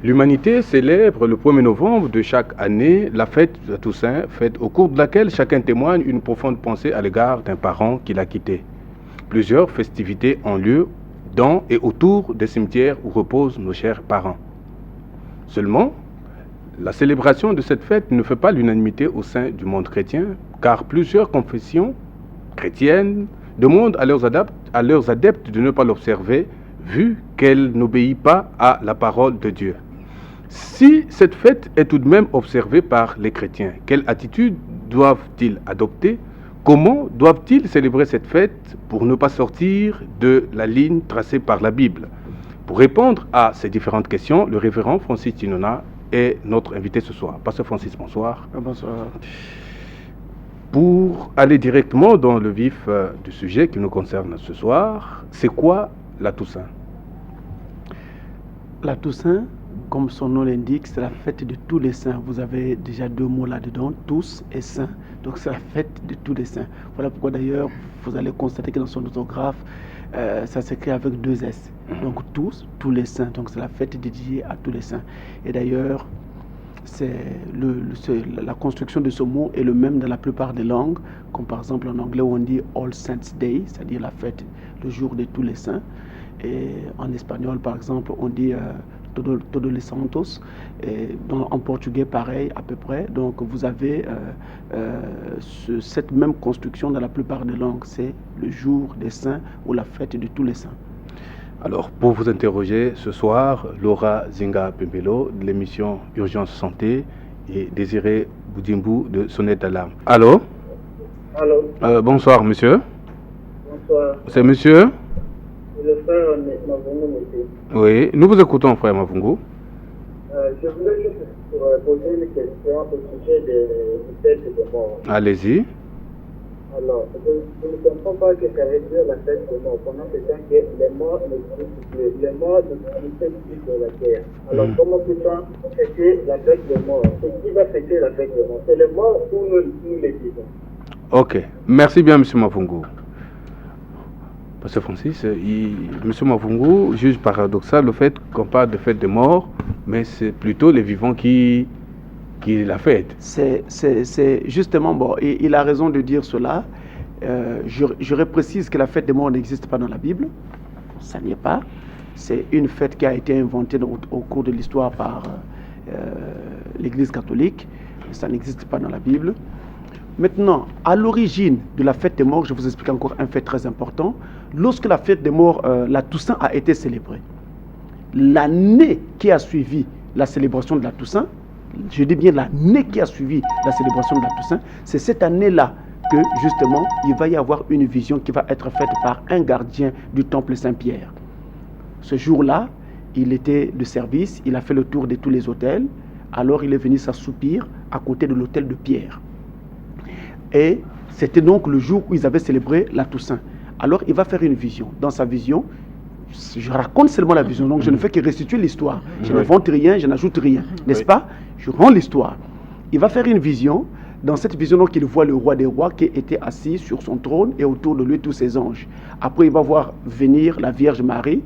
L'humanité célèbre le 1er novembre de chaque année la fête de Toussaint, fête au cours de laquelle chacun témoigne une profonde pensée à l'égard d'un parent qu'il a quitté. Plusieurs festivités ont lieu dans et autour des cimetières où reposent nos chers parents. Seulement, la célébration de cette fête ne fait pas l'unanimité au sein du monde chrétien, car plusieurs confessions chrétiennes demandent à leurs adeptes de ne pas l'observer, vu qu'elle n'obéit pas à la parole de Dieu. Si cette fête est tout de même observée par les chrétiens, quelle attitude doivent-ils adopter? Comment doivent-ils célébrer cette fête pour ne pas sortir de la ligne tracée par la Bible? Pour répondre à ces différentes questions, le révérend Francis Tinona est notre invité ce soir. Pasteur Francis, bonsoir. Bonsoir. Pour aller directement dans le vif du sujet qui nous concerne ce soir, c'est quoi la Toussaint? La Toussaint, comme son nom l'indique, c'est la fête de tous les saints. Vous avez déjà deux mots là-dedans, tous et saints. Donc c'est la fête de tous les saints. Voilà pourquoi d'ailleurs, vous allez constater que dans son orthographe, ça s'écrit avec deux S. Donc tous les saints. Donc c'est la fête dédiée à tous les saints. Et d'ailleurs, la construction de ce mot est le même dans la plupart des langues, comme par exemple en anglais où on dit All Saints Day, c'est-à-dire la fête, le jour de tous les saints. Et en espagnol, par exemple, on dit Todos los Santos. Et en portugais, pareil, à peu près. Donc, vous avez cette même construction dans la plupart des langues. C'est le jour des saints ou la fête de tous les saints. Alors, pour vous interroger ce soir, Laura Zinga Pembelo de l'émission Urgence Santé et Désiré Boudimbu de Sonnette d'Alarme. Allô? Allô? Bonsoir, monsieur. Bonsoir. C'est monsieur? Le frère Mavungu, monsieur. Oui, nous vous écoutons, frère Mavungu. Je voulais juste poser une question au sujet du fête de mort. Allez-y. Alors, je ne comprends pas que ça veut dire la fête de mort, pendant ce temps que les morts n'existent plus. Les morts n'existent plus sur la terre. Alors, comment peut-on fêter la fête de mort? Et qui va fêter la fête de mort? C'est le mort ou nous les vivons? Ok, merci bien, monsieur Mavungu. Pasteur Francis, monsieur Mavungu juge paradoxal le fait qu'on parle de fête de mort, mais c'est plutôt les vivants qui la fêtent. C'est justement, bon, et il a raison de dire cela. Je précise que la fête des morts n'existe pas dans la Bible. Ça n'y est pas. C'est une fête qui a été inventée au cours de l'histoire par l'Église catholique. Ça n'existe pas dans la Bible. Maintenant, à l'origine de la fête des morts, je vous explique encore un fait très important. Lorsque la fête des morts, la Toussaint a été célébrée, l'année qui a suivi la célébration de la Toussaint, je dis bien l'année qui a suivi la célébration de la Toussaint, c'est cette année-là que justement il va y avoir une vision qui va être faite par un gardien du temple Saint-Pierre. Ce jour-là, il était de service, il a fait le tour de tous les hôtels, alors il est venu s'assoupir à côté de l'hôtel de Pierre. Et c'était donc le jour où ils avaient célébré la Toussaint. Alors il va faire une vision. Dans sa vision, je raconte seulement la vision, donc je ne fais que restituer l'histoire. Je n'invente rien, je n'ajoute rien, n'est-ce pas? Je rends l'histoire. Il va faire une vision. Dans cette vision, donc, il voit le roi des rois qui était assis sur son trône et autour de lui tous ses anges. Après, il va voir venir la Vierge Marie,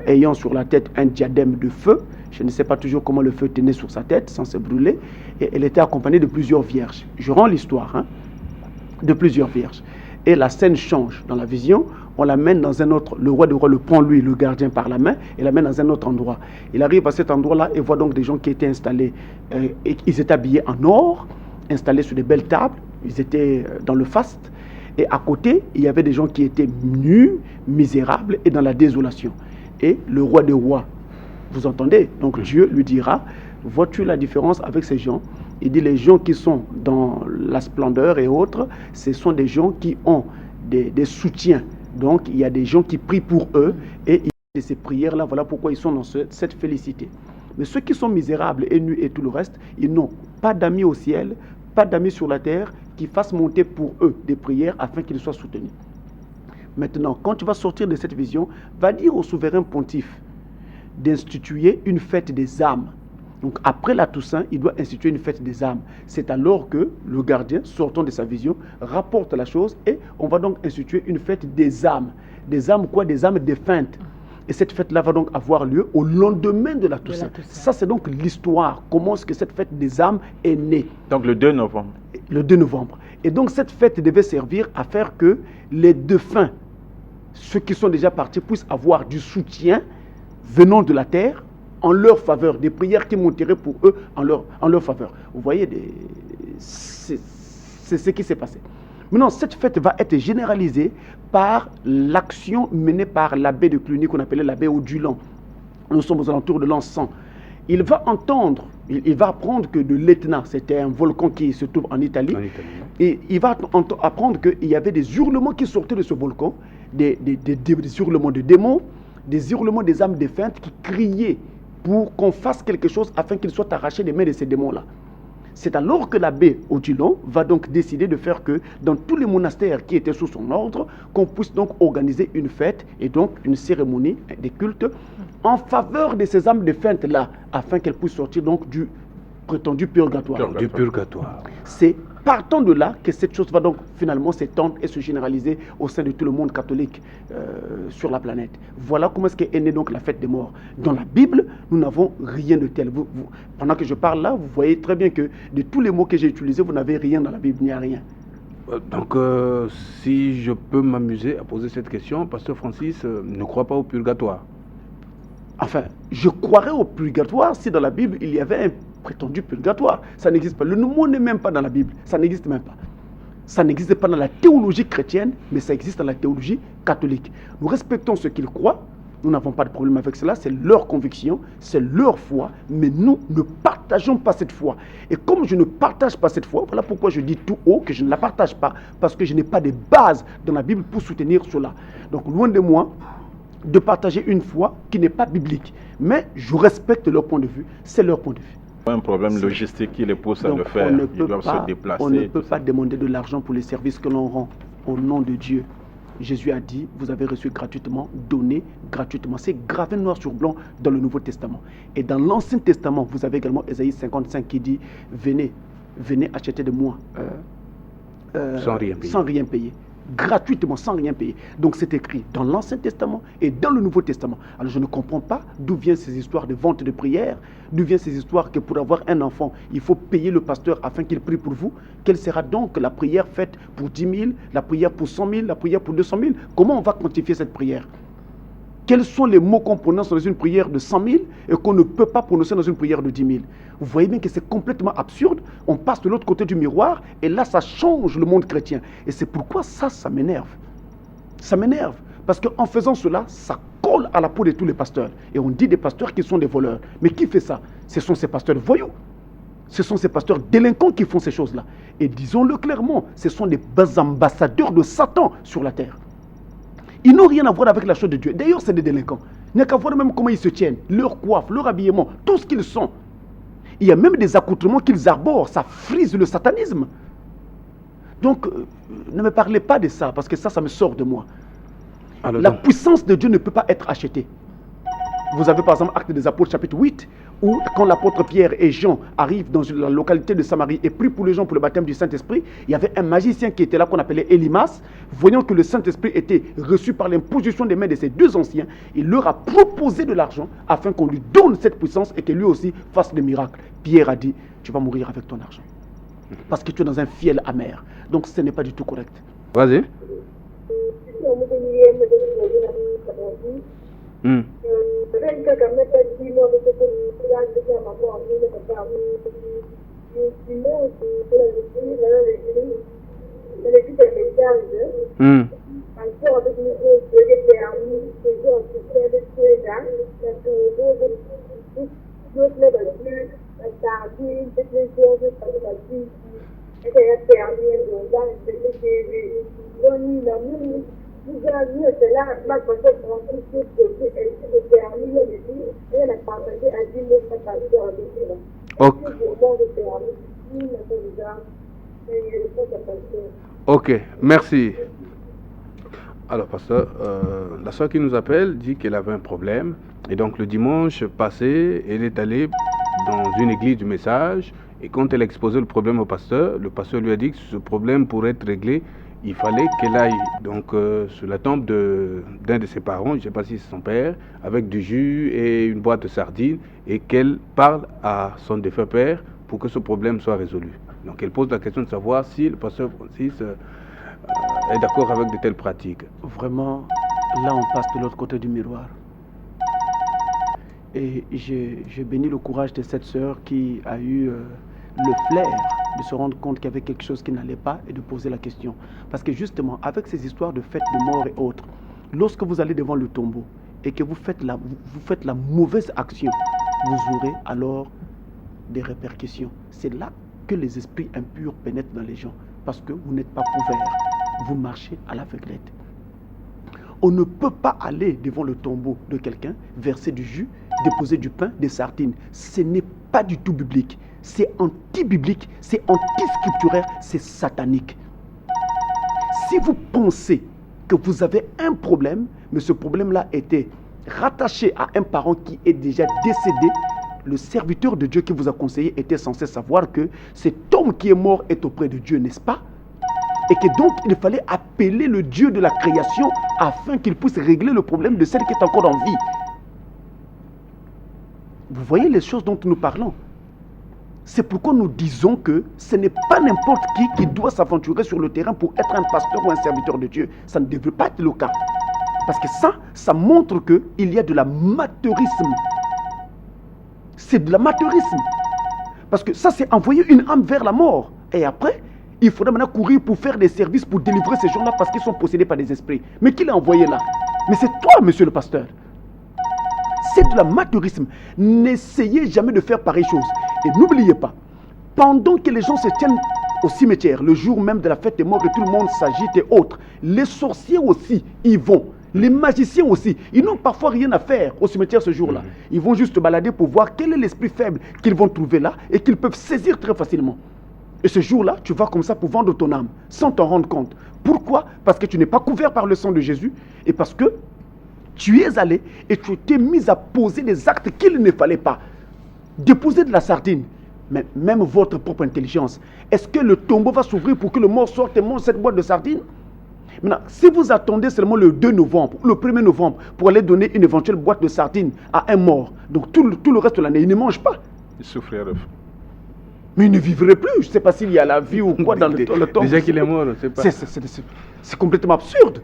ayant sur la tête un diadème de feu. Je ne sais pas toujours comment le feu tenait sur sa tête sans se brûler. Et elle était accompagnée de plusieurs vierges. Je rends l'histoire, de plusieurs vierges. Et la scène change. Dans la vision, on l'amène dans un autre. Le roi des rois le prend, lui, le gardien, par la main, et l'amène dans un autre endroit. Il arrive à cet endroit-là et voit donc des gens qui étaient installés. Ils étaient habillés en or, installés sur des belles tables. Ils étaient dans le faste. Et à côté, il y avait des gens qui étaient nus, misérables et dans la désolation. Et le roi des rois, vous entendez? Donc Dieu lui dira, vois-tu la différence avec ces gens? Il dit, les gens qui sont dans la splendeur et autres, ce sont des gens qui ont des soutiens. Donc il y a des gens qui prient pour eux et ils font de ces prières-là. Voilà pourquoi ils sont dans cette félicité. Mais ceux qui sont misérables et nus et tout le reste, ils n'ont pas d'amis au ciel, pas d'amis sur la terre qui fassent monter pour eux des prières afin qu'ils soient soutenus. Maintenant, quand tu vas sortir de cette vision, va dire au souverain pontife d'instituer une fête des âmes. Donc après la Toussaint, il doit instituer une fête des âmes. C'est alors que le gardien, sortant de sa vision, rapporte la chose et on va donc instituer une fête des âmes. Des âmes quoi? Des âmes défuntes. Et cette fête-là va donc avoir lieu au lendemain de la Toussaint. Ça, c'est donc l'histoire. Comment est-ce que cette fête des âmes est née? Donc le 2 novembre. Le 2 novembre. Et donc cette fête devait servir à faire que les défunts, ceux qui sont déjà partis, puissent avoir du soutien venant de la terre en leur faveur, des prières qui monteraient pour eux en leur faveur. Vous voyez, c'est ce qui s'est passé. Maintenant, cette fête va être généralisée par l'action menée par l'abbé de Cluny, qu'on appelait l'abbé Odulan. Nous sommes aux alentours de l'an 100. Il va apprendre que de l'Etna, c'était un volcan qui se trouve en Italie, et il va apprendre qu'il y avait des hurlements qui sortaient de ce volcan, des hurlements de démons, des hurlements des âmes défuntes qui criaient pour qu'on fasse quelque chose afin qu'ils soient arrachés des mains de ces démons-là. C'est alors que l'abbé Odilon va donc décider de faire que dans tous les monastères qui étaient sous son ordre, qu'on puisse donc organiser une fête et donc une cérémonie, des cultes, en faveur de ces âmes défuntes-là, afin qu'elles puissent sortir donc du prétendu purgatoire. Du purgatoire. C'est partant de là que cette chose va donc finalement s'étendre et se généraliser au sein de tout le monde catholique sur la planète. Voilà comment est-ce qu'est née donc la fête des morts. Dans la Bible, nous n'avons rien de tel. Pendant que je parle là, vous voyez très bien que de tous les mots que j'ai utilisés, vous n'avez rien dans la Bible, il n'y a rien. Donc, si je peux m'amuser à poser cette question, Pasteur Francis ne croit pas au purgatoire. Enfin, je croirais au purgatoire si dans la Bible il y avait un prétendu purgatoire. Ça n'existe pas. Le mot n'est même pas dans la Bible. Ça n'existe même pas. Ça n'existe pas dans la théologie chrétienne, mais ça existe dans la théologie catholique. Nous respectons ce qu'ils croient. Nous n'avons pas de problème avec cela. C'est leur conviction, c'est leur foi. Mais nous ne partageons pas cette foi. Et comme je ne partage pas cette foi, voilà pourquoi je dis tout haut que je ne la partage pas. Parce que je n'ai pas de base dans la Bible pour soutenir cela. Donc loin de moi de partager une foi qui n'est pas biblique. Mais je respecte leur point de vue. C'est leur point de vue. Un problème logistique qui les pousse à le faire. Ils doivent se déplacer. On ne peut pas demander de l'argent pour les services que l'on rend au nom de Dieu. Jésus a dit, vous avez reçu gratuitement, donné gratuitement. C'est gravé noir sur blanc dans le Nouveau Testament. Et dans l'Ancien Testament, vous avez également Ésaïe 55 qui dit, venez acheter de moi sans rien payer. Gratuitement, sans rien payer. Donc c'est écrit dans l'Ancien Testament et dans le Nouveau Testament. Alors je ne comprends pas d'où viennent ces histoires de vente de prière, d'où viennent ces histoires que pour avoir un enfant, il faut payer le pasteur afin qu'il prie pour vous. Quelle sera donc la prière faite pour 10 000, la prière pour 100 000, la prière pour 200 000? Comment on va quantifier cette prière? Quels sont les mots qu'on prononce dans une prière de 100 000 et qu'on ne peut pas prononcer dans une prière de 10 000? Vous voyez bien que c'est complètement absurde. On passe de l'autre côté du miroir et là, ça change le monde chrétien. Et c'est pourquoi ça m'énerve. Ça m'énerve. Parce qu'en faisant cela, ça colle à la peau de tous les pasteurs. Et on dit des pasteurs qui sont des voleurs. Mais qui fait ça? Ce sont ces pasteurs voyous. Ce sont ces pasteurs délinquants qui font ces choses-là. Et disons-le clairement, ce sont des ambassadeurs de Satan sur la terre. Ils n'ont rien à voir avec la chose de Dieu. D'ailleurs, c'est des délinquants. Il n'y a qu'à voir même comment ils se tiennent, leur coiffe, leur habillement, tout ce qu'ils sont. Il y a même des accoutrements qu'ils arborent. Ça frise le satanisme. Donc, ne me parlez pas de ça, parce que ça me sort de moi. Alors, la puissance de Dieu ne peut pas être achetée. Vous avez par exemple Actes des Apôtres chapitre 8, où quand l'apôtre Pierre et Jean arrivent dans la localité de Samarie et prient pour les gens pour le baptême du Saint-Esprit, il y avait un magicien qui était là qu'on appelait Élimas. Voyant que le Saint-Esprit était reçu par l'imposition des mains de ces deux anciens, il leur a proposé de l'argent afin qu'on lui donne cette puissance et que lui aussi fasse des miracles. Pierre a dit, tu vas mourir avec ton argent. Parce que tu es dans un fiel amer. Donc ce n'est pas du tout correct. Vas-y. Ok, merci. Alors, pasteur, la soeur qui nous appelle dit qu'elle avait un problème. Et donc, le dimanche passé, elle est allée dans une église du message. Et quand elle a exposé le problème au pasteur lui a dit que ce problème pourrait être réglé il fallait qu'elle aille donc sur la tombe d'un de ses parents, je ne sais pas si c'est son père, avec du jus et une boîte de sardines, et qu'elle parle à son défunt père pour que ce problème soit résolu. Donc elle pose la question de savoir si le pasteur Francis est d'accord avec de telles pratiques. Vraiment, là on passe de l'autre côté du miroir. Et j'ai béni le courage de cette sœur qui a eu le flair de se rendre compte qu'il y avait quelque chose qui n'allait pas et de poser la question. Parce que justement, avec ces histoires de fêtes de mort et autres, lorsque vous allez devant le tombeau et que vous faites la mauvaise action, vous aurez alors des répercussions. C'est là que les esprits impurs pénètrent dans les gens. Parce que vous n'êtes pas couverts. Vous marchez à l'aveuglette. On ne peut pas aller devant le tombeau de quelqu'un, verser du jus, déposer du pain, des sardines. Ce n'est pas du tout biblique. C'est anti-biblique, c'est anti-scripturaire, c'est satanique. Si vous pensez que vous avez un problème, mais ce problème-là était rattaché à un parent qui est déjà décédé, le serviteur de Dieu qui vous a conseillé était censé savoir que cet homme qui est mort est auprès de Dieu, n'est-ce pas? Et que donc il fallait appeler le Dieu de la création afin qu'il puisse régler le problème de celle qui est encore en vie. Vous voyez les choses dont nous parlons. C'est pourquoi nous disons que ce n'est pas n'importe qui doit s'aventurer sur le terrain pour être un pasteur ou un serviteur de Dieu. Ça ne devrait pas être le cas. Parce que ça montre qu'il y a de l'amateurisme. C'est de l'amateurisme. Parce que ça, c'est envoyer une âme vers la mort. Et après, il faudra maintenant courir pour faire des services pour délivrer ces gens-là parce qu'ils sont possédés par des esprits. Mais qui l'a envoyé là? Mais c'est toi, monsieur le pasteur. C'est de l'amateurisme. N'essayez jamais de faire pareille chose. Et n'oubliez pas, pendant que les gens se tiennent au cimetière, le jour même de la fête des morts et tout le monde s'agite et autres, les sorciers aussi y vont. Les magiciens aussi, ils n'ont parfois rien à faire au cimetière ce jour-là. Ils vont juste balader pour voir quel est l'esprit faible qu'ils vont trouver là et qu'ils peuvent saisir très facilement. Et ce jour-là, tu vas comme ça pour vendre ton âme, sans t'en rendre compte. Pourquoi? Parce que tu n'es pas couvert par le sang de Jésus et parce que tu es allé et tu t'es mis à poser des actes qu'il ne fallait pas. Déposer de la sardine, mais même votre propre intelligence. Est-ce que le tombeau va s'ouvrir pour que le mort sorte et mange cette boîte de sardines? Maintenant, si vous attendez seulement le 2 novembre ou le 1er novembre pour aller donner une éventuelle boîte de sardines à un mort, donc tout le reste de l'année, il ne mange pas. Il souffrirait. Mais il ne vivrait plus. Je ne sais pas s'il y a la vie ou quoi dans le temps. Déjà qu'il est mort, c'est pas. C'est complètement absurde.